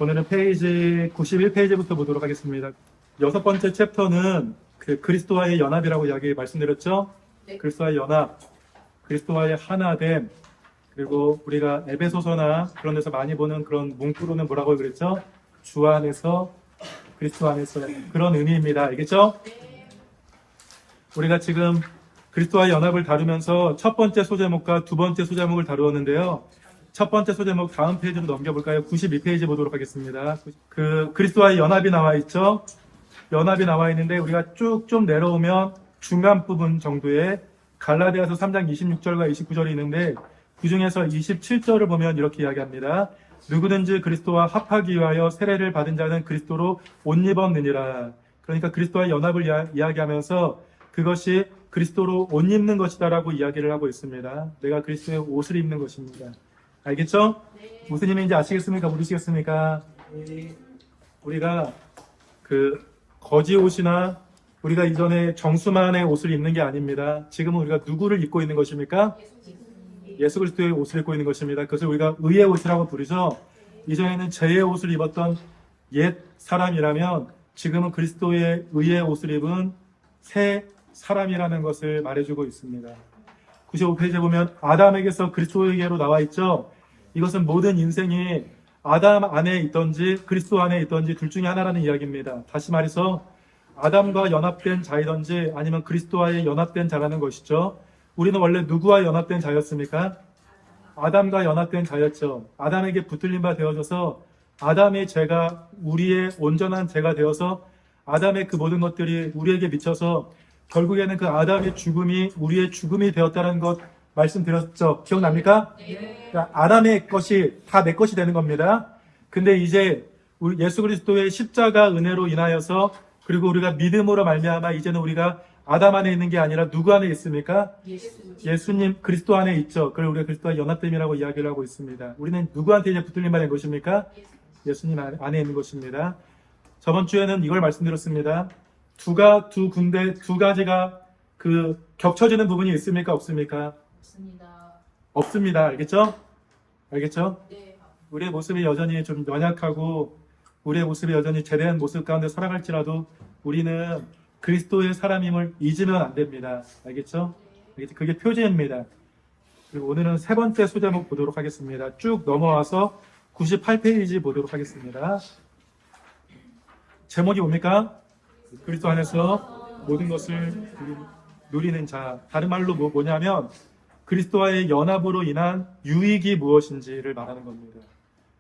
오늘은 페이지 91페이지부터 보도록 하겠습니다. 6번째 챕터는 그리스도와의 연합이라고 이야기 말씀드렸죠? 네. 그리스도와의 연합, 그리스도와의 하나됨, 그리고 우리가 에베소서나 그런 데서 많이 보는 그런 문구로는 뭐라고 그랬죠? 주 안에서, 그리스도 안에서, 그런 의미입니다. 알겠죠? 우리가 지금 그리스도와의 연합을 다루면서 첫 번째 소제목과 두 번째 소제목을 다루었는데요. 첫 번째 소제목 다음 페이지로 넘겨볼까요? 92페이지 보도록 하겠습니다. 그리스도와의 연합이 나와 있죠? 연합이 나와 있는데 우리가 쭉 좀 내려오면 중간 부분 정도에 갈라디아서 3장 26절과 29절이 있는데 그 중에서 27절을 보면 이렇게 이야기합니다. 누구든지 그리스도와 합하기 위하여 세례를 받은 자는 그리스도로 옷 입었느니라. 그러니까 그리스도와의 연합을 이야기하면서 그것이 그리스도로 옷 입는 것이다라고 이야기를 하고 있습니다. 내가 그리스도의 옷을 입는 것입니다. 알겠죠? 네. 무슨 의미인지 아시겠습니까? 모르시겠습니까? 우리가 거지 옷이나 우리가 이전에 정수만의 옷을 입는 게 아닙니다. 지금은 우리가 누구를 입고 있는 것입니까? 예수 그리스도의 옷을 입고 있는 것입니다. 그것을 우리가 의의 옷이라고 부르죠. 이전에는 죄의 옷을 입었던 옛 사람이라면 지금은 그리스도의 의의 옷을 입은 새 사람이라는 것을 말해주고 있습니다. 95페이지에 보면 아담에게서 그리스도에게로 나와 있죠. 이것은 모든 인생이 아담 안에 있던지 그리스도 안에 있던지 둘 중에 하나라는 이야기입니다. 다시 말해서 아담과 연합된 자이던지 아니면 그리스도와의 연합된 자라는 것이죠. 우리는 원래 누구와 연합된 자였습니까? 아담과 연합된 자였죠. 아담에게 붙들린 바 되어져서 아담의 죄가 우리의 온전한 죄가 되어서 아담의 그 모든 것들이 우리에게 미쳐서 결국에는 그 아담의 죽음이 우리의 죽음이 되었다는 것 말씀드렸죠. 기억납니까? 네. 그러니까 아담의 것이 다 내 것이 되는 겁니다. 근데 이제 우리 예수 그리스도의 십자가 은혜로 인하여서 그리고 우리가 믿음으로 말미암아 이제는 우리가 아담 안에 있는 게 아니라 누구 안에 있습니까? 예수님 그리스도 안에 있죠. 그걸 우리가 그리스도와 연합됨이라고 이야기를 하고 있습니다. 우리는 누구한테 이제 붙들림 받는 것입니까? 예수님 안에 있는 것입니다. 저번 주에는 이걸 말씀드렸습니다. 두 가지가 겹쳐지는 부분이 있습니까? 없습니까? 없습니다. 없습니다. 알겠죠? 알겠죠? 네. 우리의 모습이 여전히 좀 연약하고 우리의 모습이 여전히 제대한 모습 가운데 살아갈지라도 우리는 그리스도의 사람임을 잊으면 안 됩니다. 알겠죠? 그게 표제입니다. 그리고 오늘은 세 번째 소제목 보도록 하겠습니다. 쭉 넘어와서 98페이지 보도록 하겠습니다. 제목이 뭡니까? 그리스도 안에서 모든 것을 누리는 자. 다른 말로 뭐냐면 그리스도와의 연합으로 인한 유익이 무엇인지를 말하는 겁니다.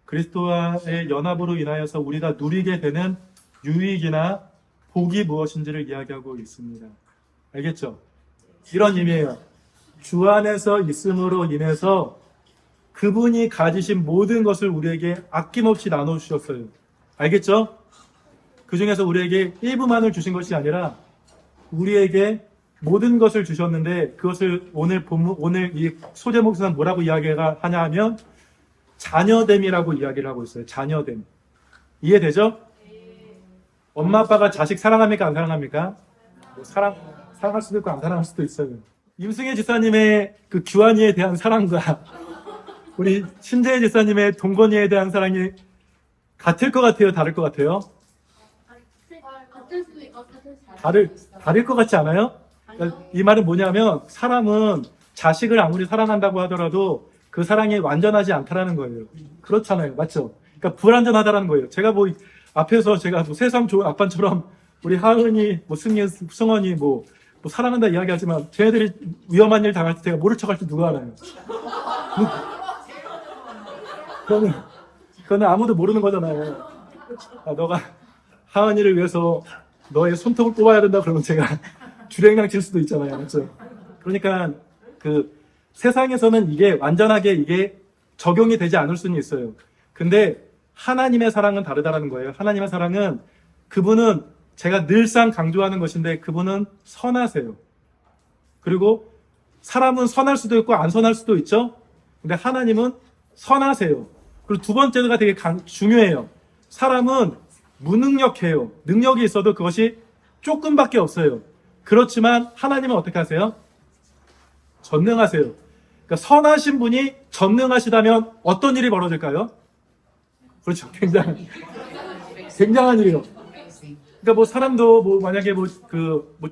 그리스도와의 연합으로 인하여서 우리가 누리게 되는 유익이나 복이 무엇인지를 이야기하고 있습니다. 알겠죠? 이런 의미예요. 주 안에서 있음으로 인해서 그분이 가지신 모든 것을 우리에게 아낌없이 나눠주셨어요. 알겠죠? 그 중에서 우리에게 일부만을 주신 것이 아니라 우리에게 모든 것을 주셨는데 그것을 오늘 이 소제목에서는 뭐라고 이야기가 하냐 하면 자녀됨이라고 이야기를 하고 있어요. 자녀됨. 이해되죠? 엄마 아빠가 자식 사랑합니까? 안 사랑합니까? 사랑할 수도 있고 안 사랑할 수도 있어요. 임승혜 지사님의 그 규환이에 대한 사랑과 우리 신재혜 지사님의 동건이에 대한 사랑이 같을 것 같아요? 다를 것 같아요? 같을 수도 있고 다를 것 같지 않아요? 그러니까 이 말은 뭐냐면 사람은 자식을 아무리 사랑한다고 하더라도 그 사랑이 완전하지 않다라는 거예요. 그렇잖아요. 맞죠? 그러니까 불완전하다라는 거예요. 제가 앞에서 제가 세상 좋은 아빠처럼 우리 하은이, 승원이 사랑한다 이야기하지만 쟤네들이 위험한 일 당할 때 제가 모른 척 할 줄 누가 알아요? 그거는 아무도 모르는 거잖아요. 너가 하은이를 위해서 너의 손톱을 뽑아야 된다 그러면 제가 주랭랑 칠 수도 있잖아요. 맞죠? 그러니까 세상에서는 이게 완전하게 적용이 되지 않을 수는 있어요. 근데 하나님의 사랑은 다르다라는 거예요. 하나님의 사랑은 그분은 제가 늘상 강조하는 것인데 그분은 선하세요. 그리고 사람은 선할 수도 있고 안 선할 수도 있죠. 근데 하나님은 선하세요. 그리고 두 번째가 되게 중요해요. 사람은 무능력해요. 능력이 있어도 그것이 조금밖에 없어요. 그렇지만 하나님은 어떻게 하세요? 전능하세요. 그러니까 선하신 분이 전능하시다면 어떤 일이 벌어질까요? 그렇죠. 굉장한 일이에요. 그러니까 뭐 사람도 뭐 만약에 뭐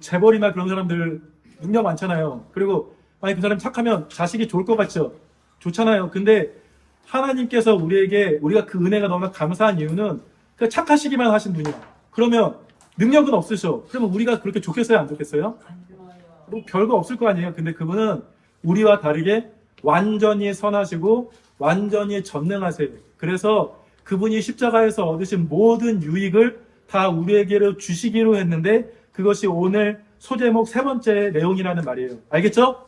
재벌이나 그런 사람들 능력 많잖아요. 그리고 만약 그 사람 착하면 자식이 좋을 것 같죠. 좋잖아요. 근데 하나님께서 우리가 그 은혜가 너무나 감사한 이유는 그 착하시기만 하신 분이야. 그러면 능력은 없으셔. 그러면 우리가 그렇게 좋겠어요? 안 좋겠어요? 뭐 별거 없을 거 아니에요. 근데 그분은 우리와 다르게 완전히 선하시고 완전히 전능하세요. 그래서 그분이 십자가에서 얻으신 모든 유익을 다 우리에게로 주시기로 했는데 그것이 오늘 소제목 세 번째 내용이라는 말이에요. 알겠죠?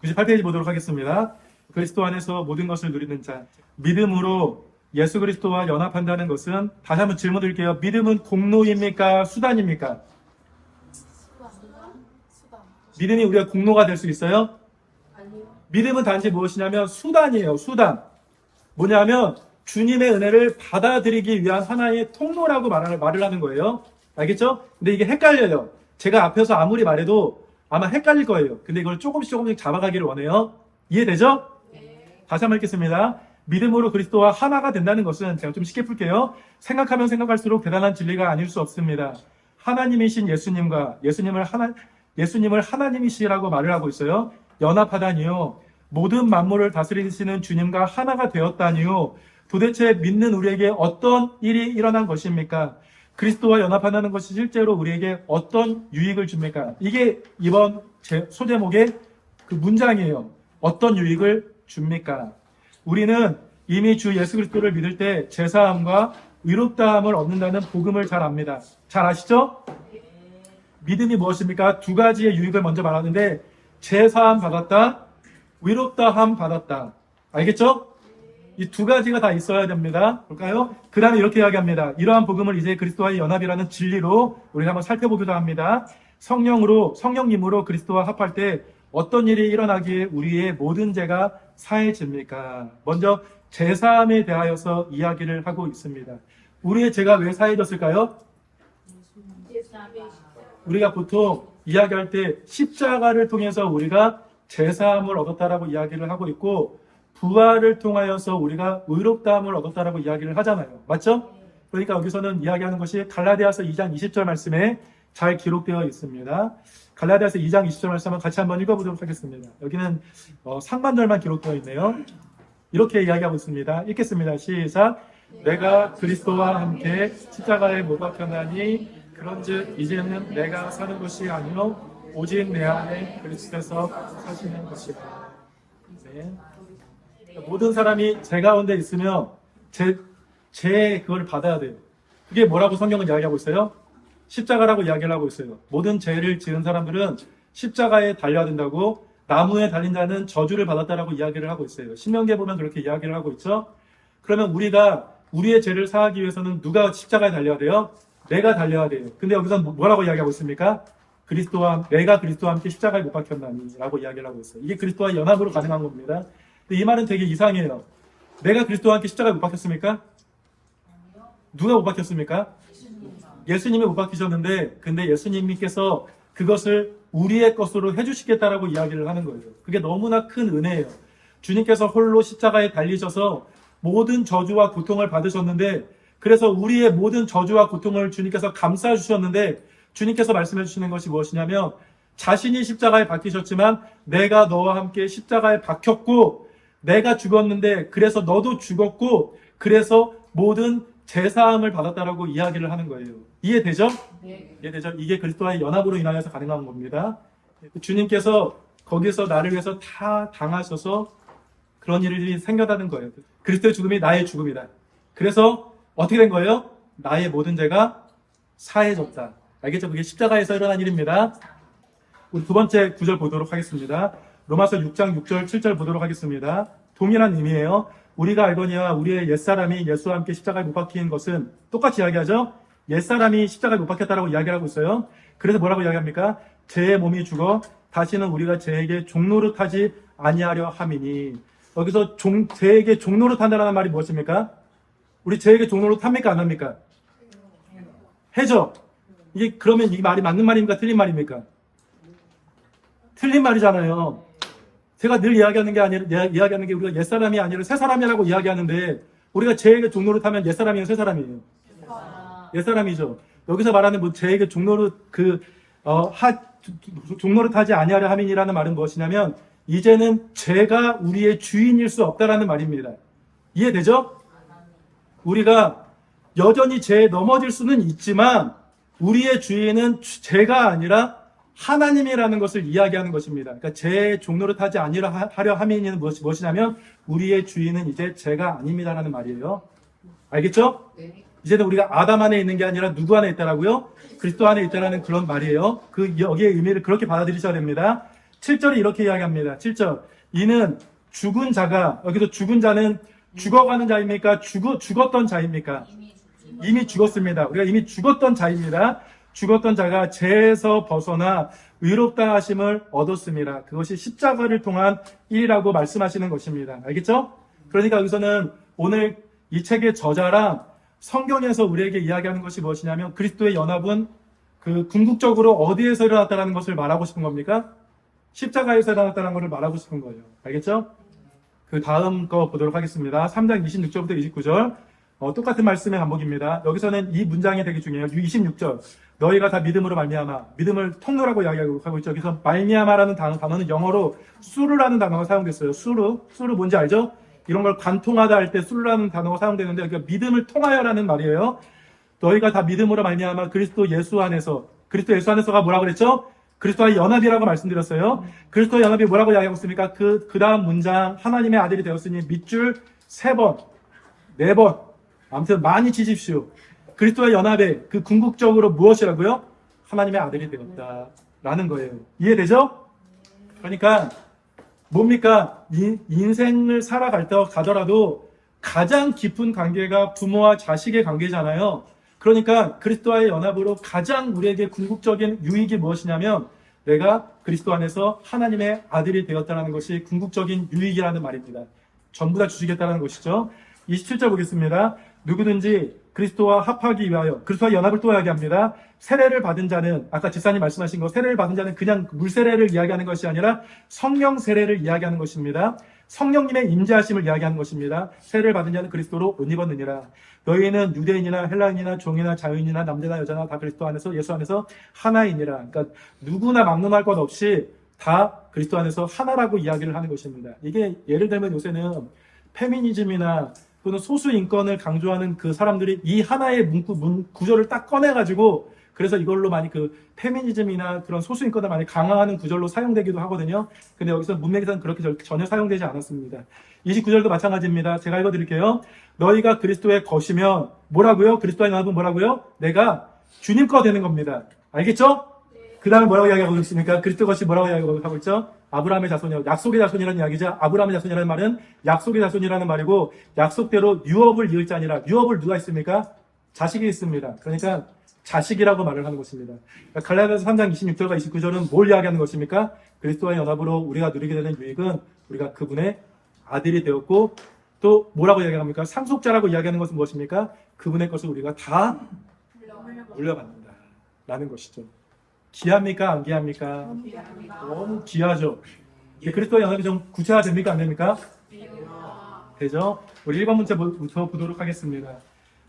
98페이지 보도록 하겠습니다. 그리스도 안에서 모든 것을 누리는 자. 믿음으로 예수 그리스도와 연합한다는 것은, 다시 한번 질문 드릴게요. 믿음은 공로입니까? 수단입니까? 믿음이 우리가 공로가 될 수 있어요? 믿음은 단지 무엇이냐면 수단이에요. 수단. 뭐냐면 주님의 은혜를 받아들이기 위한 하나의 통로라고 말을 하는 거예요. 알겠죠? 근데 이게 헷갈려요. 제가 앞에서 아무리 말해도 아마 헷갈릴 거예요. 근데 이걸 조금씩 잡아가기를 원해요. 이해되죠? 다시 한번 읽겠습니다. 믿음으로 그리스도와 하나가 된다는 것은, 제가 좀 쉽게 풀게요. 생각하면 생각할수록 대단한 진리가 아닐 수 없습니다. 하나님이신 예수님을 하나님이시라고 말을 하고 있어요. 연합하다니요. 모든 만물을 다스리시는 주님과 하나가 되었다니요. 도대체 믿는 우리에게 어떤 일이 일어난 것입니까? 그리스도와 연합한다는 것이 실제로 우리에게 어떤 유익을 줍니까? 이게 이번 소제목의 그 문장이에요. 어떤 유익을 줍니까? 우리는 이미 주 예수 그리스도를 믿을 때 제사함과 의롭다함을 얻는다는 복음을 잘 압니다. 잘 아시죠? 믿음이 무엇입니까? 두 가지의 유익을 먼저 말하는데, 제사함 받았다, 의롭다함 받았다. 알겠죠? 이 두 가지가 다 있어야 됩니다. 볼까요? 그 다음에 이렇게 이야기합니다. 이러한 복음을 이제 그리스도와의 연합이라는 진리로 우리가 한번 살펴보기도 합니다. 성령님으로 그리스도와 합할 때 어떤 일이 일어나기에 우리의 모든 죄가 사해집니까? 먼저 제사함에 대하여서 이야기를 하고 있습니다. 우리의 죄가 왜 사해졌을까요? 우리가 보통 이야기할 때 십자가를 통해서 우리가 제사함을 얻었다라고 이야기를 하고 있고, 부활을 통하여서 우리가 의롭다함을 얻었다라고 이야기를 하잖아요. 맞죠? 그러니까 여기서는 이야기하는 것이 갈라디아서 2장 20절 말씀에 잘 기록되어 있습니다. 갈라디아서 2장 20절 말씀을 같이 한번 읽어보도록 하겠습니다. 여기는 상반절만 기록되어 있네요. 이렇게 이야기하고 있습니다. 읽겠습니다. 시작. 내가 그리스도와 함께 십자가에 못 박혔나니 그런즉 이제는 내가 사는 것이 아니요 오직 내 안에 그리스도께서 사시는 것이다. 네. 모든 사람이 죄 가운데 있으면 그걸 받아야 돼요. 그게 뭐라고 성경은 이야기하고 있어요? 십자가라고 이야기를 하고 있어요. 모든 죄를 지은 사람들은 십자가에 달려야 된다고, 나무에 달린 자는 저주를 받았다라고 이야기를 하고 있어요. 신명기에 보면 그렇게 이야기를 하고 있죠. 그러면 우리가 우리의 죄를 사하기 위해서는 누가 십자가에 달려야 돼요? 내가 달려야 돼요. 근데 여기서 뭐라고 이야기하고 있습니까? 내가 그리스도와 함께 십자가에 못 박혔나니 라고 이야기를 하고 있어요. 이게 그리스도와 연합으로 가능한 겁니다. 근데 이 말은 되게 이상해요. 내가 그리스도와 함께 십자가에 못 박혔습니까? 누가 못 박혔습니까? 예수님이 못 박히셨는데, 근데 예수님께서 그것을 우리의 것으로 해주시겠다라고 이야기를 하는 거예요. 그게 너무나 큰 은혜예요. 주님께서 홀로 십자가에 달리셔서 모든 저주와 고통을 받으셨는데, 그래서 우리의 모든 저주와 고통을 주님께서 감싸 주셨는데, 주님께서 말씀해 주시는 것이 무엇이냐면, 자신이 십자가에 박히셨지만 내가 너와 함께 십자가에 박혔고, 내가 죽었는데 그래서 너도 죽었고, 그래서 모든 제사함을 받았다라고 이야기를 하는 거예요. 이해되죠? 네. 이해되죠? 이게 그리스도와의 연합으로 인하여서 가능한 겁니다. 주님께서 거기서 나를 위해서 다 당하셔서 그런 일이 생겨나는 거예요. 그리스도의 죽음이 나의 죽음이다. 그래서 어떻게 된 거예요? 나의 모든 죄가 사해졌다. 알겠죠? 그게 십자가에서 일어난 일입니다. 우리 두 번째 구절 보도록 하겠습니다. 로마서 6장 6절 7절 보도록 하겠습니다. 동일한 의미예요. 우리가 알거니와 우리의 옛사람이 예수와 함께 십자가에 못 박힌 것은, 똑같이 이야기하죠. 옛사람이 십자가에 못 박혔다라고 이야기를 하고 있어요. 그래서 뭐라고 이야기합니까? 죄의 몸이 죽어 다시는 우리가 죄에게 종노릇하지 아니하려 함이니. 여기서 죄에게 종노릇한다는 말이 무엇입니까? 우리 죄에게 종노릇합니까? 안 합니까? 해죠. 이게 그러면 이 말이 맞는 말입니까? 틀린 말입니까? 틀린 말이잖아요. 제가 늘 이야기하는 게 우리가 옛사람이 아니라 새사람이라고 이야기하는데, 우리가 제에게 종로를 타면 옛사람이에요, 새사람이에요? 옛사람이죠. 여기서 말하는 뭐 제에게 종로를 종로를 타지 아니하려 함이니라는 말은 무엇이냐면 이제는 죄가 우리의 주인일 수 없다라는 말입니다. 이해되죠? 우리가 여전히 죄에 넘어질 수는 있지만 우리의 주인은 죄가 아니라 하나님이라는 것을 이야기하는 것입니다. 그러니까 죄의 종로를 타지 아니하려 함이니는 무엇이냐면 우리의 주인은 이제 죄가 아닙니다라는 말이에요. 알겠죠? 네. 이제는 우리가 아담 안에 있는 게 아니라 누구 안에 있다라고요? 그리스도 안에 있다라는 그런 말이에요. 여기의 의미를 그렇게 받아들이셔야 됩니다. 7절이 이렇게 이야기합니다. 7절. 이는 죽은 자가, 여기서 죽은 자는 죽어가는 자입니까? 죽었던 자입니까? 이미 죽었습니다. 우리가 이미 죽었던 자입니다. 죽었던 자가 죄에서 벗어나 의롭다 하심을 얻었습니다. 그것이 십자가를 통한 일이라고 말씀하시는 것입니다. 알겠죠? 그러니까 여기서는 오늘 이 책의 저자랑 성경에서 우리에게 이야기하는 것이 무엇이냐면 그리스도의 연합은 그 궁극적으로 어디에서 일어났다는 것을 말하고 싶은 겁니까? 십자가에서 일어났다는 것을 말하고 싶은 거예요. 알겠죠? 그 다음 거 보도록 하겠습니다. 3장 26절부터 29절. 똑같은 말씀의 반복입니다. 여기서는 이 문장이 되게 중요해요. 26절. 너희가 다 믿음으로 말미암아. 믿음을 통로라고 이야기하고 있죠. 여기서 말미암아라는 단어는 영어로 수르라는 단어가 사용됐어요. 수르 뭔지 알죠? 이런 걸 관통하다 할 때 수르라는 단어가 사용되는데 그러니까 믿음을 통하여라는 말이에요. 너희가 다 믿음으로 말미암아 그리스도 예수 안에서가 뭐라고 그랬죠? 그리스도와의 연합이라고 말씀드렸어요. 그리스도의 연합이 뭐라고 이야기하고 있습니까? 그 다음 문장 하나님의 아들이 되었으니 밑줄 3번, 4번 아무튼 많이 치십시오. 그리스도의 연합의 그 궁극적으로 무엇이라고요? 하나님의 아들이 되었다라는 거예요. 이해되죠? 그러니까 뭡니까? 인생을 살아가더라도 가장 깊은 관계가 부모와 자식의 관계잖아요. 그러니까 그리스도와의 연합으로 가장 우리에게 궁극적인 유익이 무엇이냐면 내가 그리스도 안에서 하나님의 아들이 되었다는 것이 궁극적인 유익이라는 말입니다. 전부 다 주시겠다는 것이죠. 27절 보겠습니다. 누구든지 그리스도와 합하기 위하여 그리스도와 연합을 또 이야기합니다. 세례를 받은 자는 아까 지사님 말씀하신 거 세례를 받은 자는 그냥 물 세례를 이야기하는 것이 아니라 성령 세례를 이야기하는 것입니다. 성령님의 임재하심을 이야기하는 것입니다. 세례를 받은 자는 그리스도로 옷 입었느니라. 너희는 유대인이나 헬라인이나 종이나 자유인이나 남자나 여자나 다 그리스도 안에서 예수 안에서 하나이니라. 그러니까 누구나 막론할 것 없이 다 그리스도 안에서 하나라고 이야기를 하는 것입니다. 이게 예를 들면 요새는 페미니즘이나 또는 소수 인권을 강조하는 그 사람들이 이 하나의 구절을 딱 꺼내가지고 그래서 이걸로 많이 그 페미니즘이나 그런 소수 인권을 많이 강화하는 구절로 사용되기도 하거든요. 근데 여기서 문맥에서는 그렇게 전혀 사용되지 않았습니다. 29절도 마찬가지입니다. 제가 읽어드릴게요. 너희가 그리스도의 것이면 뭐라고요? 그리스도의 연합은 뭐라고요? 내가 주님 거 되는 겁니다. 알겠죠? 그 다음에 뭐라고 이야기하고 있습니까? 그리스도 것이 뭐라고 이야기하고 있죠? 아브라함의 자손이요. 약속의 자손이라는 이야기죠. 아브라함의 자손이라는 말은 약속의 자손이라는 말이고 약속대로 유업을 이을 자니라. 유업을 누가 있습니까? 자식이 있습니다. 그러니까 자식이라고 말을 하는 것입니다. 갈라디아서 3장 26절과 29절은 뭘 이야기하는 것입니까? 그리스도와의 연합으로 우리가 누리게 되는 유익은 우리가 그분의 아들이 되었고 또 뭐라고 이야기합니까? 상속자라고 이야기하는 것은 무엇입니까? 그분의 것을 우리가 다 물려받는다 라는 것이죠. 귀합니까? 안 귀합니까? 너무 귀하죠. 그리스도의 연합이 좀 구체화됩니까? 안 됩니까? 되죠? 우리 1번 문제부터 보도록 하겠습니다.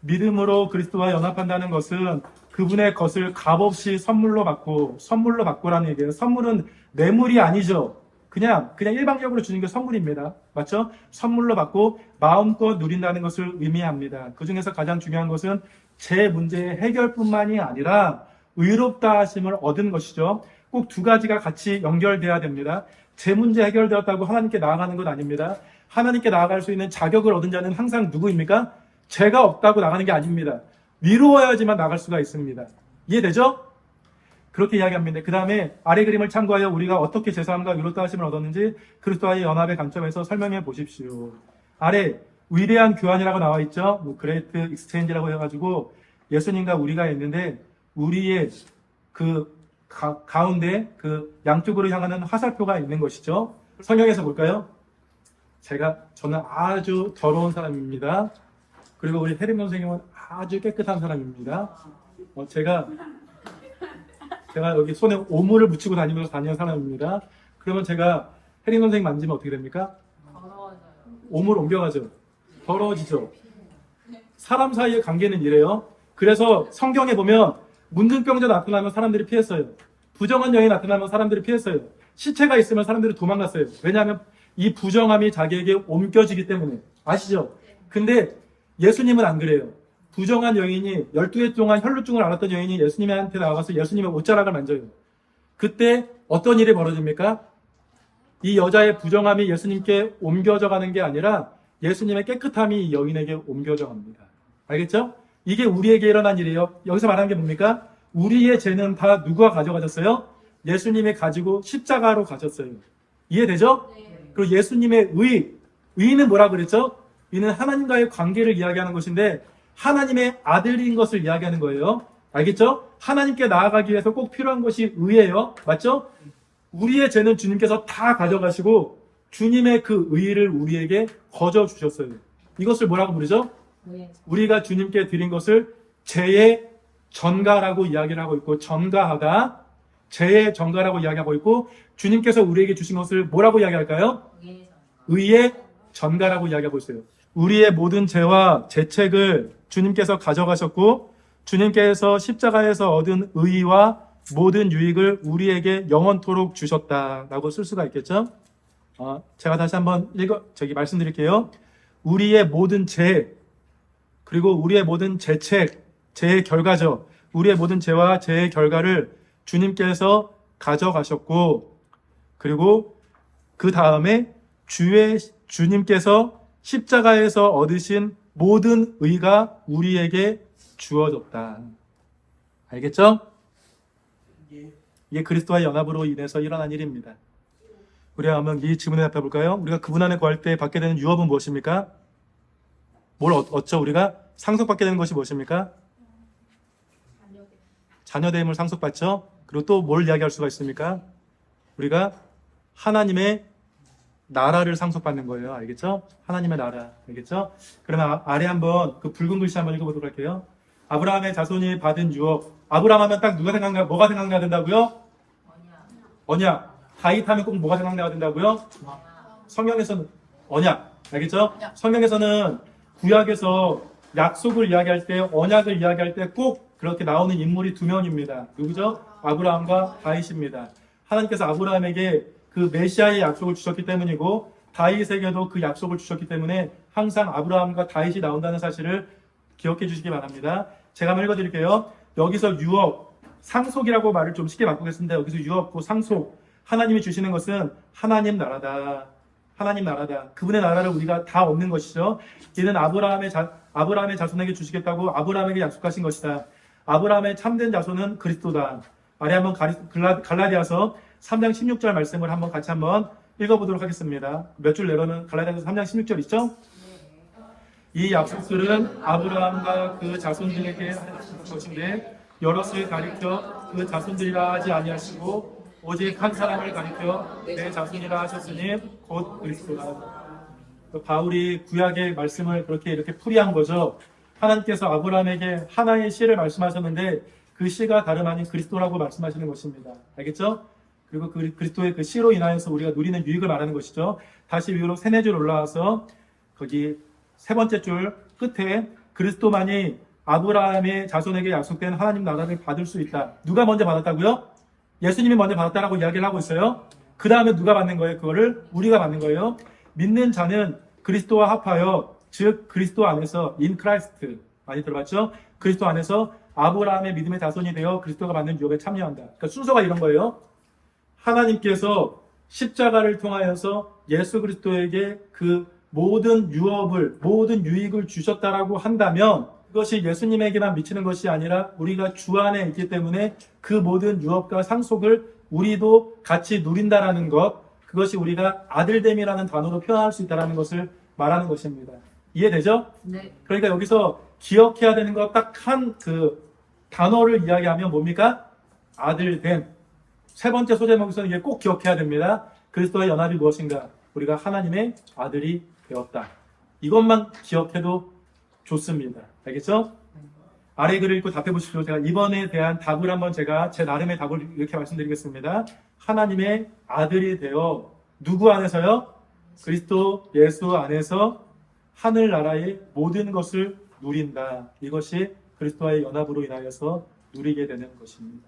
믿음으로 그리스도와 연합한다는 것은 그분의 것을 값없이 선물로 받고라는 얘기예요. 선물은 뇌물이 아니죠. 그냥 일방적으로 주는 게 선물입니다. 맞죠? 선물로 받고 마음껏 누린다는 것을 의미합니다. 그 중에서 가장 중요한 것은 제 문제의 해결뿐만이 아니라 의롭다 하심을 얻은 것이죠. 꼭 두 가지가 같이 연결돼야 됩니다. 제 문제 해결되었다고 하나님께 나아가는 것 아닙니다. 하나님께 나아갈 수 있는 자격을 얻은 자는 항상 누구입니까? 죄가 없다고 나가는 게 아닙니다. 위로워야지만 나갈 수가 있습니다. 이해되죠? 그렇게 이야기합니다. 그 다음에 아래 그림을 참고하여 우리가 어떻게 제사함과 의롭다 하심을 얻었는지 그리스도와의 연합의 관점에서 설명해 보십시오. 아래 위대한 교환이라고 나와 있죠. 그레이트 익스체인지라고 해가지고 예수님과 우리가 있는데 우리의 그 가운데 그 양쪽으로 향하는 화살표가 있는 것이죠. 성경에서 볼까요? 저는 아주 더러운 사람입니다. 그리고 우리 혜림 선생님은 아주 깨끗한 사람입니다. 제가 여기 손에 오물을 묻히고 다니는 사람입니다. 그러면 제가 혜림 선생님 만지면 어떻게 됩니까? 더러워져요. 오물 옮겨가죠. 더러워지죠. 사람 사이의 관계는 이래요. 그래서 성경에 보면 문둥병자 나타나면 사람들이 피했어요. 부정한 여인이 나타나면 사람들이 피했어요. 시체가 있으면 사람들이 도망갔어요. 왜냐하면 이 부정함이 자기에게 옮겨지기 때문에. 아시죠? 근데 예수님은 안 그래요. 부정한 여인이 12해 동안 혈루증을 앓았던 여인이 예수님한테 나가서 예수님의 옷자락을 만져요. 그때 어떤 일이 벌어집니까? 이 여자의 부정함이 예수님께 옮겨져 가는 게 아니라 예수님의 깨끗함이 이 여인에게 옮겨져 갑니다. 알겠죠? 이게 우리에게 일어난 일이에요. 여기서 말하는 게 뭡니까? 우리의 죄는 다 누가 가져가셨어요? 예수님이 가지고 십자가로 가셨어요. 이해되죠? 그리고 예수님의 의는 뭐라 그랬죠? 의는 하나님과의 관계를 이야기하는 것인데 하나님의 아들인 것을 이야기하는 거예요. 알겠죠? 하나님께 나아가기 위해서 꼭 필요한 것이 의예요. 맞죠? 우리의 죄는 주님께서 다 가져가시고 주님의 그 의를 우리에게 거저 주셨어요. 이것을 뭐라고 부르죠? 우리가 주님께 드린 것을 죄의 전가라고 이야기를 하고 있고, 전가하다, 죄의 전가라고 이야기하고 있고, 주님께서 우리에게 주신 것을 뭐라고 이야기할까요? 의의 전가라고 이야기하고 있어요. 우리의 모든 죄와 죄책을 주님께서 가져가셨고, 주님께서 십자가에서 얻은 의와 모든 유익을 우리에게 영원토록 주셨다라고 쓸 수가 있겠죠? 제가 다시 한번 말씀드릴게요. 우리의 모든 죄, 그리고 우리의 모든 죄책, 죄의 결과죠. 우리의 모든 죄와 죄의 결과를 주님께서 가져가셨고, 그리고 그 다음에 주님께서 십자가에서 얻으신 모든 의가 우리에게 주어졌다. 알겠죠? 이게 그리스도와의 연합으로 인해서 일어난 일입니다. 우리가 한번 이 질문에 답해 볼까요? 우리가 그분 안에 거할 때 받게 되는 유업은 무엇입니까? 뭘 얻죠? 우리가 상속받게 되는 것이 무엇입니까? 자녀됨을 상속받죠. 그리고 또 뭘 이야기할 수가 있습니까? 우리가 하나님의 나라를 상속받는 거예요. 알겠죠? 하나님의 나라. 알겠죠? 그러면 아래 한번 그 붉은 글씨 한번 읽어보도록 할게요. 아브라함의 자손이 받은 유업. 아브라함 하면 딱 뭐가 생각나야 된다고요? 언약. 다윗 하면 꼭 뭐가 생각나야 된다고요? 성경에서는 언약. 알겠죠? 성경에서는 구약에서 약속을 이야기할 때, 언약을 이야기할 때 꼭 그렇게 나오는 인물이 두 명입니다. 누구죠? 아브라함과 다윗입니다. 하나님께서 아브라함에게 그 메시아의 약속을 주셨기 때문이고, 다윗에게도 그 약속을 주셨기 때문에 항상 아브라함과 다윗이 나온다는 사실을 기억해 주시기 바랍니다. 제가 한번 읽어드릴게요. 여기서 유업, 상속이라고 말을 좀 쉽게 바꾸겠습니다. 여기서 유업고 상속, 하나님이 주시는 것은 하나님 나라다. 하나님 나라다. 그분의 나라를 우리가 다 얻는 것이죠. 이는 아브라함의 자손에게 주시겠다고 아브라함에게 약속하신 것이다. 아브라함의 참된 자손은 그리스도다. 아래 한번 갈라디아서 3장 16절 말씀을 같이 한번 읽어보도록 하겠습니다. 몇 줄 내로는 갈라디아서 3장 16절 있죠? 이 약속들은 아브라함과 그 자손들에게 하신 것인데 여럿을 가리켜 그 자손들이라 하지 아니하시고 오직 한 사람을 가리켜 내 자손이라 하셨으니 곧 그리스도다. 바울이 구약의 말씀을 이렇게 풀이한 거죠. 하나님께서 아브라함에게 하나의 시를 말씀하셨는데 그 시가 다름 아닌 그리스도라고 말씀하시는 것입니다. 알겠죠? 그리고 그리스도의 그 시로 인하여서 우리가 누리는 유익을 말하는 것이죠. 다시 위로 3-4줄 올라와서 거기 세 번째 줄 끝에 그리스도만이 아브라함의 자손에게 약속된 하나님 나라를 받을 수 있다. 누가 먼저 받았다고요? 예수님이 먼저 받았다라고 이야기를 하고 있어요. 그 다음에 누가 받는 거예요? 그거를 우리가 받는 거예요. 믿는 자는 그리스도와 합하여, 즉 그리스도 안에서 in Christ, 많이 들어봤죠? 그리스도 안에서 아브라함의 믿음의 자손이 되어 그리스도가 받는 유업에 참여한다. 그러니까 순서가 이런 거예요. 하나님께서 십자가를 통하여서 예수 그리스도에게 그 모든 유업을, 모든 유익을 주셨다라고 한다면 그것이 예수님에게만 미치는 것이 아니라 우리가 주 안에 있기 때문에 그 모든 유업과 상속을 우리도 같이 누린다라는 것, 그것이 우리가 아들됨이라는 단어로 표현할 수 있다는 것을 말하는 것입니다. 이해되죠? 네. 그러니까 여기서 기억해야 되는 것 딱 한 그 단어를 이야기하면 뭡니까? 아들됨. 세 번째 소제목에서는 이게 꼭 기억해야 됩니다. 그리스도의 연합이 무엇인가? 우리가 하나님의 아들이 되었다. 이것만 기억해도 좋습니다. 알겠죠? 아래 글을 읽고 답해 보십시오. 제가 이번에 대한 답을 한번 제가 제 나름의 답을 이렇게 말씀드리겠습니다. 하나님의 아들이 되어 누구 안에서요? 그리스도 예수 안에서 하늘나라의 모든 것을 누린다. 이것이 그리스도와의 연합으로 인하여서 누리게 되는 것입니다.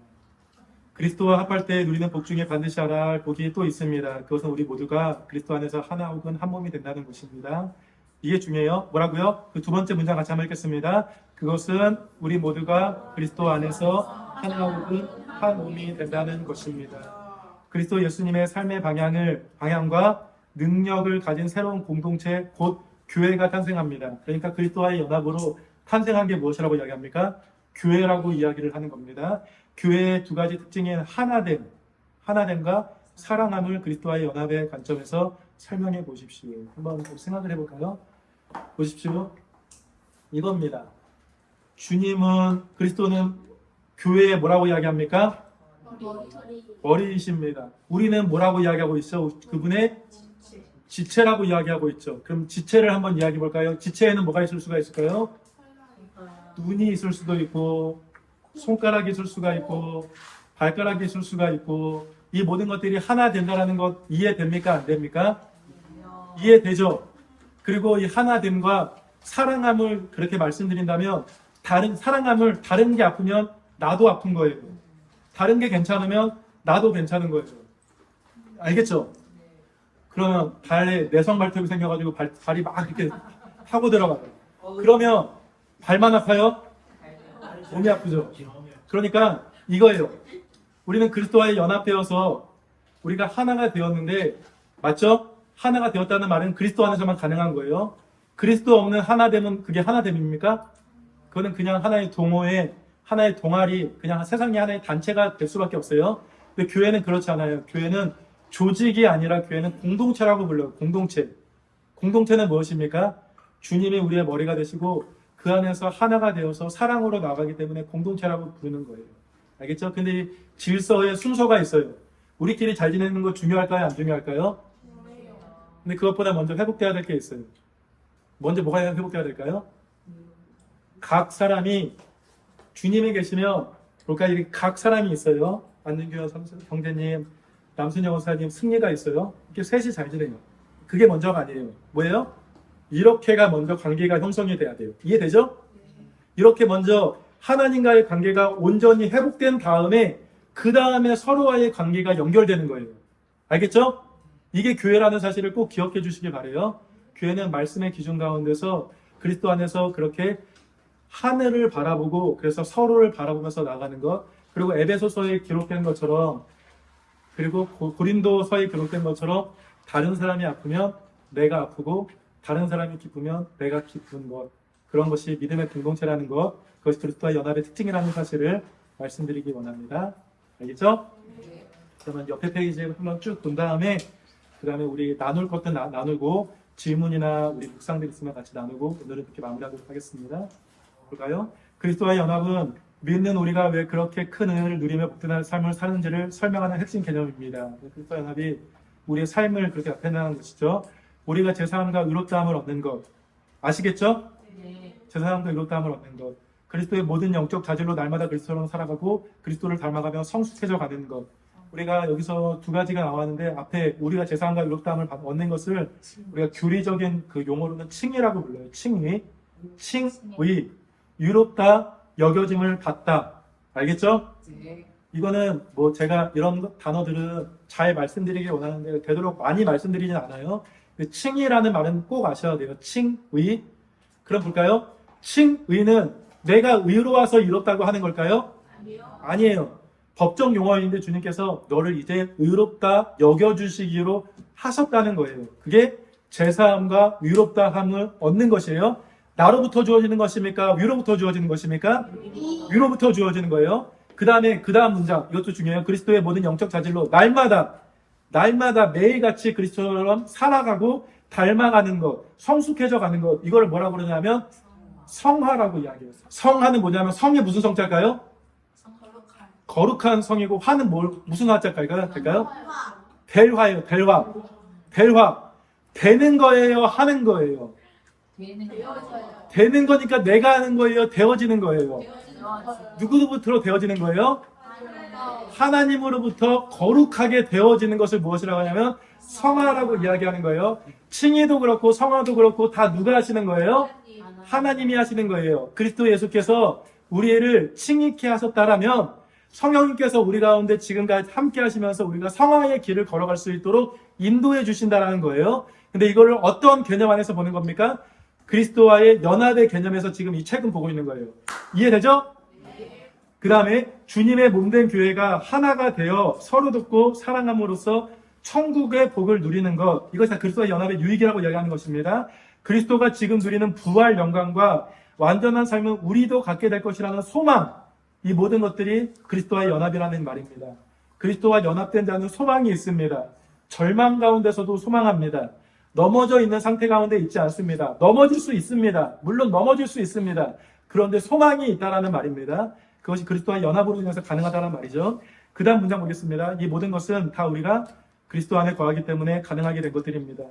그리스도와 합할 때 누리는 복 중에 반드시 알아야 할 복이 또 있습니다. 그것은 우리 모두가 그리스도 안에서 하나 혹은 한 몸이 된다는 것입니다. 이게 중요해요. 뭐라고요? 그 두 번째 문장 같이 한번 읽겠습니다. 그것은 우리 모두가 그리스도 안에서 하나 혹은 한 몸이 된다는 것입니다. 그리스도 예수님의 삶의 방향과 능력을 가진 새로운 공동체, 곧 교회가 탄생합니다. 그러니까 그리스도와의 연합으로 탄생한 게 무엇이라고 이야기합니까? 교회라고 이야기를 하는 겁니다. 교회의 두 가지 특징인 하나됨과 사랑함을 그리스도와의 연합의 관점에서 설명해 보십시오. 한번 생각을 해볼까요? 보십시오. 이겁니다. 그리스도는 교회에 뭐라고 이야기합니까? 머리이십니다. 우리는 뭐라고 이야기하고 있어? 그분의 지체라고 이야기하고 있죠. 그럼 지체를 한번 이야기해 볼까요? 지체에는 뭐가 있을 수가 있을까요? 눈이 있을 수도 있고, 손가락이 있을 수가 있고, 발가락이 있을 수가 있고, 이 모든 것들이 하나 된다는 것 이해됩니까? 안 됩니까? 이해되죠? 그리고 이 하나됨과 사랑함을 그렇게 말씀드린다면, 다른 게 아프면 나도 아픈 거예요. 다른 게 괜찮으면 나도 괜찮은 거예요. 알겠죠? 그러면 발에 내성발톱이 생겨가지고 발이 막 이렇게 타고 들어가요. 그러면 발만 아파요? 몸이 아프죠? 그러니까 이거예요. 우리는 그리스도와의 연합되어서 우리가 하나가 되었는데, 맞죠? 하나가 되었다는 말은 그리스도 안에서만 가능한 거예요. 그리스도 없는 하나됨은 그게 하나됨입니까? 그거는 그냥 하나의 하나의 동아리, 그냥 세상의 하나의 단체가 될 수밖에 없어요. 근데 교회는 그렇지 않아요. 교회는 조직이 아니라 교회는 공동체라고 불러요. 공동체는 무엇입니까? 주님이 우리의 머리가 되시고 그 안에서 하나가 되어서 사랑으로 나가기 때문에 공동체라고 부르는 거예요. 알겠죠? 근데 이 질서의 순서가 있어요. 우리끼리 잘 지내는 거 중요할까요? 안 중요할까요? 근데 그것보다 먼저 회복돼야 될 게 있어요. 먼저 뭐가 회복돼야 될까요? 각 사람이 주님에 계시면 볼까 이렇게 각 사람이 있어요. 안진규 형제님, 남순영 원사님, 승리가 있어요. 이렇게 셋이 잘 지내요. 그게 먼저가 아니에요. 뭐예요? 이렇게가 먼저 관계가 형성이 돼야 돼요. 이해되죠? 이렇게 먼저 하나님과의 관계가 온전히 회복된 다음에 그 다음에 서로와의 관계가 연결되는 거예요. 알겠죠? 이게 교회라는 사실을 꼭 기억해 주시길 바라요. 교회는 말씀의 기준 가운데서 그리스도 안에서 그렇게 하늘을 바라보고 그래서 서로를 바라보면서 나가는 것, 그리고 에베소서에 기록된 것처럼, 그리고 고린도서에 기록된 것처럼 다른 사람이 아프면 내가 아프고 다른 사람이 기쁘면 내가 기쁜 것, 그런 것이 믿음의 공동체라는 것, 그것이 그리스도와 연합의 특징이라는 사실을 말씀드리기 원합니다. 알겠죠? 그러면 옆에 페이지 한번 쭉 본 다음에 그 다음에 우리 나눌 것도 나누고 질문이나 우리 묵상들 있으면 같이 나누고 오늘은 그렇게 마무리하도록 하겠습니다. 볼까요? 그리스도와의 연합은 믿는 우리가 왜 그렇게 큰 은혜를 누리며 복된 삶을 사는지를 설명하는 핵심 개념입니다. 그리스도와 연합이 우리의 삶을 그렇게 나타내는 것이죠. 우리가 제사함과 의롭다함을 얻는 것 아시겠죠? 네. 제사함과 의롭다함을 얻는 것, 그리스도의 모든 영적 자질로 날마다 그리스도로 살아가고 그리스도를 닮아가며 성숙해져 가는 것. 우리가 여기서 두 가지가 나왔는데 앞에 우리가 제사함과 의롭다함을 얻는 것을 우리가 교리적인 그 용어로는 칭의라고 불러요. 칭의, 의롭다, 여겨짐을 받다. 알겠죠? 네. 이거는 뭐 제가 이런 단어들은 잘 말씀드리길 원하는데 되도록 많이 말씀드리진 않아요. 칭의라는 말은 꼭 아셔야 돼요. 칭의. 그럼 볼까요? 칭의는 내가 의로워서 이롭다고 하는 걸까요? 아니에요. 법적 용어인데 주님께서 너를 이제 의롭다 여겨주시기로 하셨다는 거예요. 그게 제사함과 의롭다함을 얻는 것이에요. 나로부터 주어지는 것입니까? 위로부터 주어지는 것입니까? 위로부터 주어지는 거예요. 그 다음 문장, 이것도 중요해요. 그리스도의 모든 영적 자질로 날마다 매일같이 그리스도처럼 살아가고 닮아가는 것, 성숙해져 가는 것, 이걸 뭐라고 그러냐면 성화라고 이야기해요. 성화는 뭐냐면 성이 무슨 성자일까요? 거룩한 성이고 화는 무슨 화자일까요? 델화예요. 델화. 되는 거예요? 하는 거예요? 되는 거니까 내가 하는 거예요? 되어지는 거예요? 누구로부터 되어지는 거예요? 하나님으로부터 거룩하게 되어지는 것을 무엇이라고 하냐면 성화라고 이야기하는 거예요. 칭의도 그렇고 성화도 그렇고 다 누가 하시는 거예요? 하나님이 하시는 거예요. 그리스도 예수께서 우리를 칭의케 하셨다라면 성령님께서 우리 가운데 지금까지 함께 하시면서 우리가 성화의 길을 걸어갈 수 있도록 인도해 주신다라는 거예요. 근데 이거를 어떤 개념 안에서 보는 겁니까? 그리스도와의 연합의 개념에서 지금 이 책은 보고 있는 거예요. 이해되죠? 그 다음에 주님의 몸된 교회가 하나가 되어 서로 돕고 사랑함으로써 천국의 복을 누리는 것, 이것이 다 그리스도와 연합의 유익이라고 이야기하는 것입니다. 그리스도가 지금 누리는 부활 영광과 완전한 삶은 우리도 갖게 될 것이라는 소망, 이 모든 것들이 그리스도와의 연합이라는 말입니다. 그리스도와 연합된 자는 소망이 있습니다. 절망 가운데서도 소망합니다. 넘어져 있는 상태 가운데 있지 않습니다. 넘어질 수 있습니다. 물론 넘어질 수 있습니다. 그런데 소망이 있다라는 말입니다. 그것이 그리스도와 연합으로 인해서 가능하다는 말이죠. 그 다음 문장 보겠습니다. 이 모든 것은 다 우리가 그리스도 안에 거하기 때문에 가능하게 된 것들입니다.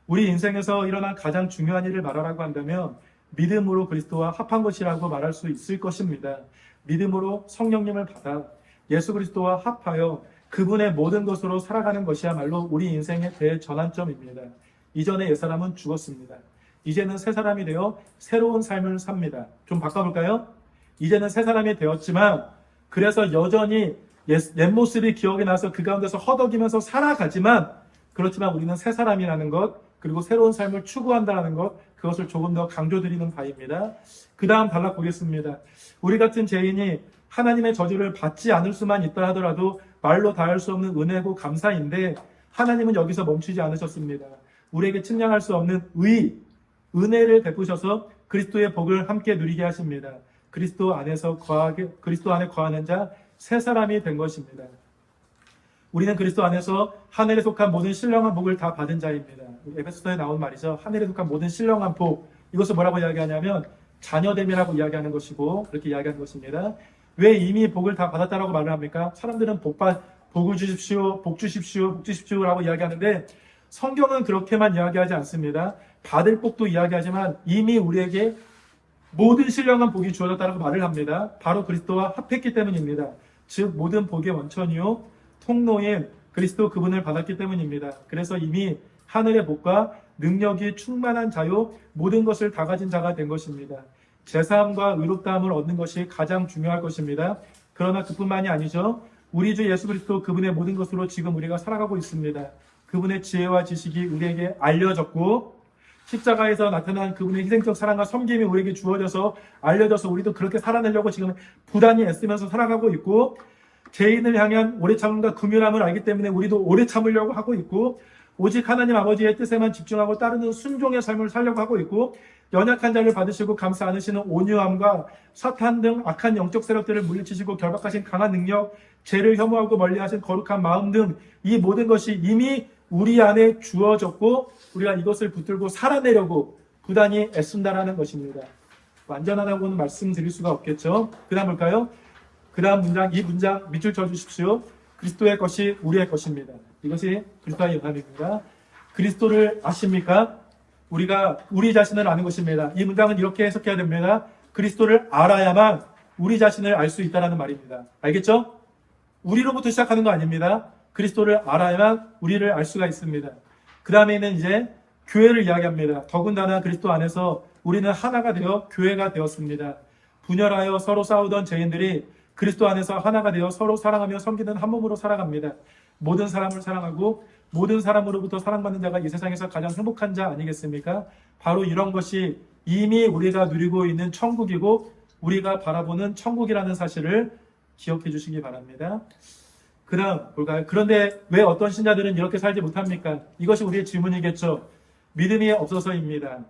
우리 인생에서 일어난 가장 중요한 일을 말하라고 한다면 믿음으로 그리스도와 합한 것이라고 말할 수 있을 것입니다. 믿음으로 성령님을 받아 예수 그리스도와 합하여 그분의 모든 것으로 살아가는 것이야말로 우리 인생의 대전환점입니다. 이전의 옛사람은 죽었습니다. 이제는 새 사람이 되어 새로운 삶을 삽니다. 좀 바꿔볼까요? 이제는 새 사람이 되었지만 그래서 여전히 옛 모습이 기억이 나서 그 가운데서 허덕이면서 살아가지만 그렇지만 우리는 새 사람이라는 것 그리고 새로운 삶을 추구한다는 것 그것을 조금 더 강조드리는 바입니다. 그 다음 단락 보겠습니다. 우리 같은 죄인이 하나님의 저주를 받지 않을 수만 있다 하더라도 말로 다할 수 없는 은혜고 감사인데 하나님은 여기서 멈추지 않으셨습니다. 우리에게 측량할 수 없는 은혜를 베푸셔서 그리스도의 복을 함께 누리게 하십니다. 그리스도 안에 거하는 자 새 사람이 된 것입니다. 우리는 그리스도 안에서 하늘에 속한 모든 신령한 복을 다 받은 자입니다. 에베소서에 나온 말이죠. 하늘에 속한 모든 신령한 복. 이것을 뭐라고 이야기하냐면 자녀됨이라고 이야기하는 것이고 그렇게 이야기하는 것입니다. 왜 이미 복을 다 받았다라고 말을 합니까? 사람들은 복을 주십시오, 복 주십시오, 복 주십시오라고 이야기하는데 성경은 그렇게만 이야기하지 않습니다. 받을 복도 이야기하지만 이미 우리에게 모든 신령한 복이 주어졌다고 말을 합니다. 바로 그리스도와 합했기 때문입니다. 즉 모든 복의 원천이요 통로인 그리스도 그분을 받았기 때문입니다. 그래서 이미 하늘의 복과 능력이 충만한 자요 모든 것을 다 가진 자가 된 것입니다. 제사함과 의롭다함을 얻는 것이 가장 중요할 것입니다. 그러나 그뿐만이 아니죠. 우리 주 예수 그리스도 그분의 모든 것으로 지금 우리가 살아가고 있습니다. 그분의 지혜와 지식이 우리에게 알려졌고 십자가에서 나타난 그분의 희생적 사랑과 섬김이 우리에게 주어져서 알려져서 우리도 그렇게 살아내려고 지금 부단히 애쓰면서 살아가고 있고 죄인을 향한 오래 참음과 긍휼함을 알기 때문에 우리도 오래 참으려고 하고 있고 오직 하나님 아버지의 뜻에만 집중하고 따르는 순종의 삶을 살려고 하고 있고 연약한 자를 받으시고 감싸 안으시는 온유함과 사탄 등 악한 영적 세력들을 물리치시고 결박하신 강한 능력, 죄를 혐오하고 멀리하신 거룩한 마음 등 이 모든 것이 이미 우리 안에 주어졌고 우리가 이것을 붙들고 살아내려고 부단히 애쓴다라는 것입니다. 완전하다고는 말씀드릴 수가 없겠죠. 그 다음 볼까요? 그 다음 문장, 이 문장 밑줄 쳐주십시오. 그리스도의 것이 우리의 것입니다. 이것이 그리스도의 연합입니다. 그리스도를 아십니까? 우리가 우리 자신을 아는 것입니다. 이 문장은 이렇게 해석해야 됩니다. 그리스도를 알아야만 우리 자신을 알 수 있다는 말입니다. 알겠죠? 우리로부터 시작하는 거 아닙니다. 그리스도를 알아야만 우리를 알 수가 있습니다. 그 다음에는 이제 교회를 이야기합니다. 더군다나 그리스도 안에서 우리는 하나가 되어 교회가 되었습니다. 분열하여 서로 싸우던 죄인들이 그리스도 안에서 하나가 되어 서로 사랑하며 섬기는 한 몸으로 살아갑니다. 모든 사람을 사랑하고 모든 사람으로부터 사랑받는 자가 이 세상에서 가장 행복한 자 아니겠습니까? 바로 이런 것이 이미 우리가 누리고 있는 천국이고 우리가 바라보는 천국이라는 사실을 기억해 주시기 바랍니다. 그 다음 볼까요? 그런데 왜 어떤 신자들은 이렇게 살지 못합니까? 이것이 우리의 질문이겠죠. 믿음이 없어서입니다.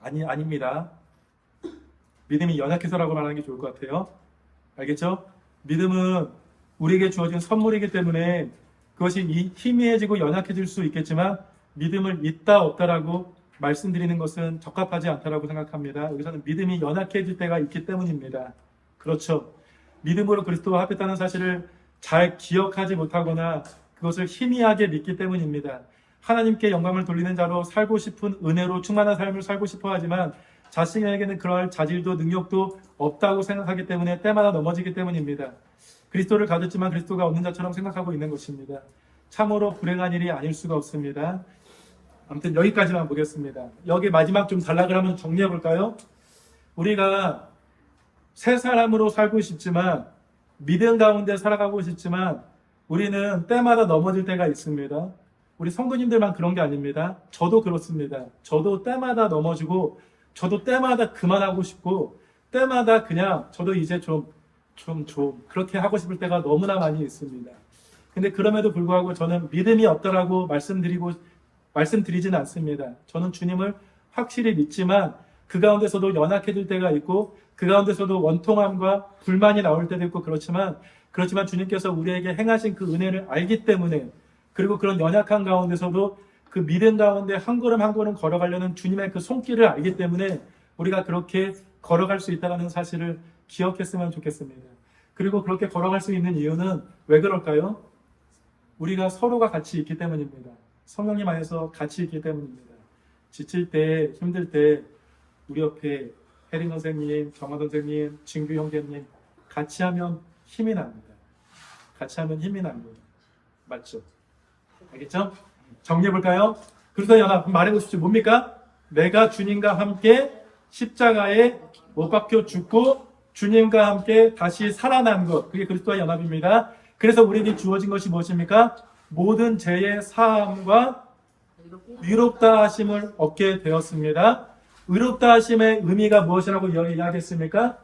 아닙니다. 믿음이 연약해서라고 말하는 게 좋을 것 같아요. 알겠죠? 믿음은 우리에게 주어진 선물이기 때문에 그것이 희미해지고 연약해질 수 있겠지만 믿음을 있다 없다라고 말씀드리는 것은 적합하지 않다라고 생각합니다. 여기서는 믿음이 연약해질 때가 있기 때문입니다. 그렇죠. 믿음으로 그리스도와 합했다는 사실을 잘 기억하지 못하거나 그것을 희미하게 믿기 때문입니다. 하나님께 영광을 돌리는 자로 살고 싶은 은혜로 충만한 삶을 살고 싶어 하지만 자신에게는 그럴 자질도 능력도 없다고 생각하기 때문에 때마다 넘어지기 때문입니다. 그리스도를 가졌지만 그리스도가 없는 자처럼 생각하고 있는 것입니다. 참으로 불행한 일이 아닐 수가 없습니다. 아무튼 여기까지만 보겠습니다. 여기 마지막 좀 단락을 한번 정리해 볼까요? 우리가 새 사람으로 살고 싶지만, 믿음 가운데 살아가고 싶지만, 우리는 때마다 넘어질 때가 있습니다. 우리 성도님들만 그런 게 아닙니다. 저도 그렇습니다. 저도 때마다 넘어지고, 저도 때마다 그만하고 싶고, 때마다 그냥 저도 이제 좀 그렇게 하고 싶을 때가 너무나 많이 있습니다. 근데 그럼에도 불구하고 저는 믿음이 없다라고 말씀드리지는 않습니다. 저는 주님을 확실히 믿지만 그 가운데서도 연약해질 때가 있고 그 가운데서도 원통함과 불만이 나올 때도 있고 그렇지만 주님께서 우리에게 행하신 그 은혜를 알기 때문에, 그리고 그런 연약한 가운데서도 그 믿음 가운데 한 걸음 한 걸음 걸어가려는 주님의 그 손길을 알기 때문에 우리가 그렇게 걸어갈 수 있다는 사실을 기억했으면 좋겠습니다. 그리고 그렇게 걸어갈 수 있는 이유는 왜 그럴까요? 우리가 서로가 같이 있기 때문입니다. 성령님 안에서 같이 있기 때문입니다. 지칠 때, 힘들 때 우리 옆에 혜린 선생님, 정화 선생님, 진규 형제님 같이 하면 힘이 납니다. 같이 하면 힘이 납니다. 맞죠? 알겠죠? 정리해볼까요? 그리스도의 연합 말해보십시오. 뭡니까? 내가 주님과 함께 십자가에 못 박혀 죽고 주님과 함께 다시 살아난 것, 그게 그리스도의 연합입니다. 그래서 우리에게 주어진 것이 무엇입니까? 모든 죄의 사함과 의롭다 하심을 얻게 되었습니다. 의롭다 하심의 의미가 무엇이라고 이야기했습니까?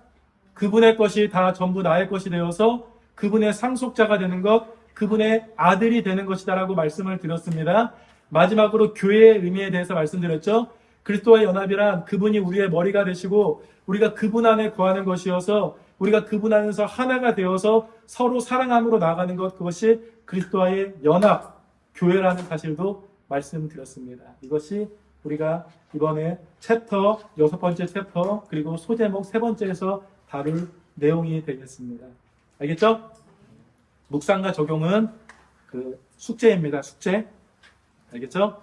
그분의 것이 다 전부 나의 것이 되어서 그분의 상속자가 되는 것, 그분의 아들이 되는 것이다라고 말씀을 드렸습니다. 마지막으로 교회의 의미에 대해서 말씀드렸죠. 그리스도와 연합이란 그분이 우리의 머리가 되시고 우리가 그분 안에 거하는 것이어서 우리가 그분 안에서 하나가 되어서 서로 사랑함으로 나아가는 것, 그것이 그리스도와의 연합, 교회라는 사실도 말씀드렸습니다. 이것이 우리가 이번에 챕터, 6번째 챕터, 그리고 소제목 3번째에서 다룰 내용이 되겠습니다. 알겠죠? 묵상과 적용은 그 숙제입니다. 숙제. 알겠죠?